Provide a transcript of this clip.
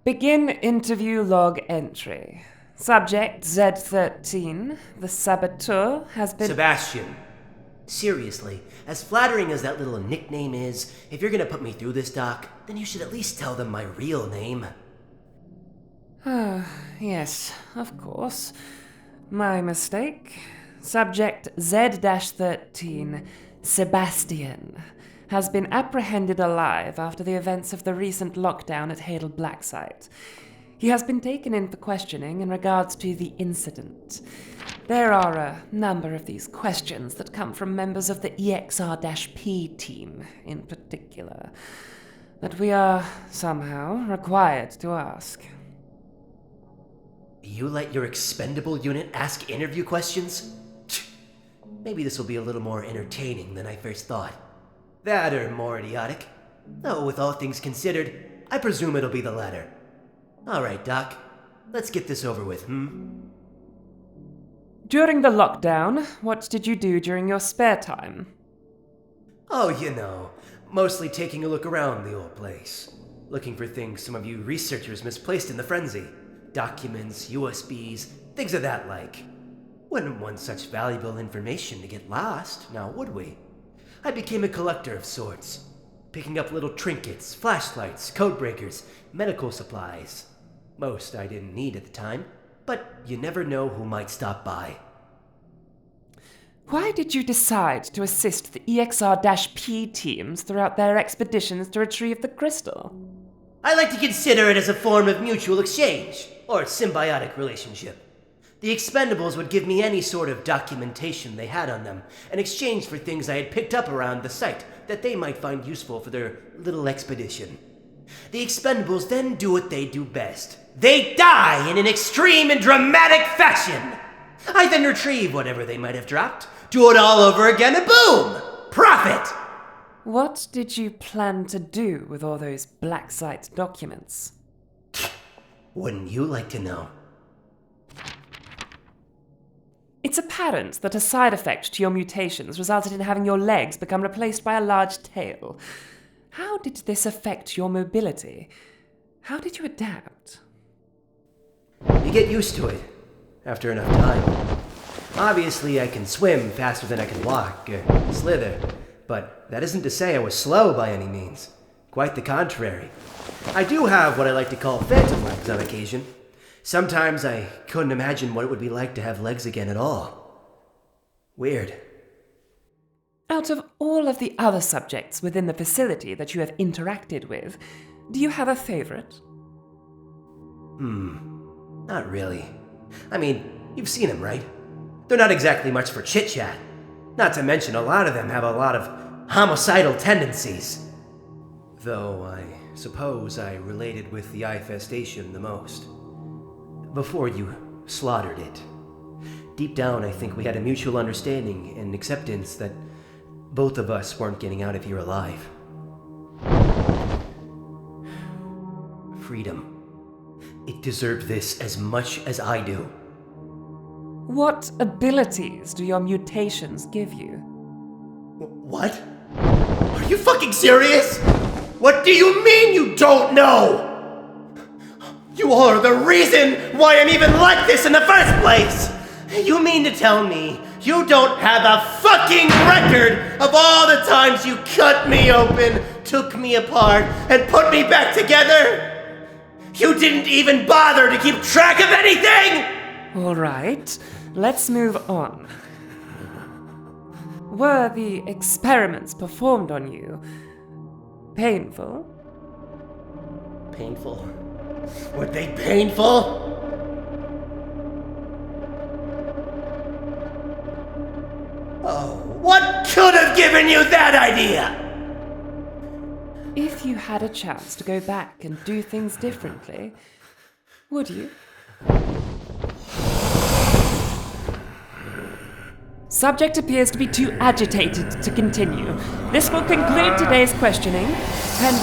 Begin interview log entry. Subject Z13, the saboteur, has been... Sebastian. Seriously, as flattering as that little nickname is, if you're gonna put me through this, Doc, then you should at least tell them my real name. Yes, of course. My mistake. Subject Z-13, Sebastian, has been apprehended alive after the events of the recent lockdown at Hadel Blacksite. He has been taken in for questioning in regards to the incident. There are a number of these questions that come from members of the EXR-P team, in particular, that we are somehow required to ask. You let your expendable unit ask interview questions? Maybe this will be a little more entertaining than I first thought. That or more idiotic. Though, with all things considered, I presume it'll be the latter. Alright, Doc. Let's get this over with, During the lockdown, what did you do during your spare time? Oh, mostly taking a look around the old place. Looking for things some of you researchers misplaced in the frenzy. Documents, USBs, things of that like. Wouldn't want such valuable information to get lost, now would we? I became a collector of sorts, picking up little trinkets, flashlights, codebreakers, medical supplies. Most I didn't need at the time, but you never know who might stop by. Why did you decide to assist the EXR-P teams throughout their expeditions to retrieve the crystal? I like to consider it as a form of mutual exchange, or symbiotic relationship. The expendables would give me any sort of documentation they had on them, in exchange for things I had picked up around the site that they might find useful for their little expedition. The expendables then do what they do best. They die in an extreme and dramatic fashion! I then retrieve whatever they might have dropped, do it all over again, and boom! Profit! What did you plan to do with all those Blacksite documents? Wouldn't you like to know? It's apparent that a side effect to your mutations resulted in having your legs become replaced by a large tail. How did this affect your mobility? How did you adapt? You get used to it, after enough time. Obviously, I can swim faster than I can walk, or slither, but that isn't to say I was slow by any means. Quite the contrary. I do have what I like to call phantom legs on occasion. Sometimes I couldn't imagine what it would be like to have legs again at all. Weird. Out of all of the other subjects within the facility that you have interacted with, do you have a favorite? Not really. I mean, you've seen them, right? They're not exactly much for chit-chat. Not to mention a lot of them have a lot of homicidal tendencies. Though I suppose I related with the infestation the most. Before you slaughtered it. Deep down, I think we had a mutual understanding and acceptance that both of us weren't getting out of here alive. Freedom. It deserved this as much as I do. What abilities do your mutations give you? What? Are you fucking serious? What do you mean you don't know? You are the reason why I'm even like this in the first place! You mean to tell me you don't have a fucking record of all the times you cut me open, took me apart, and put me back together? You didn't even bother to keep track of anything! All right, let's move on. Were the experiments performed on you painful? Painful? Were they painful? Oh, what could have given you that idea? If you had a chance to go back and do things differently, would you? Subject appears to be too agitated to continue. This will conclude today's questioning. And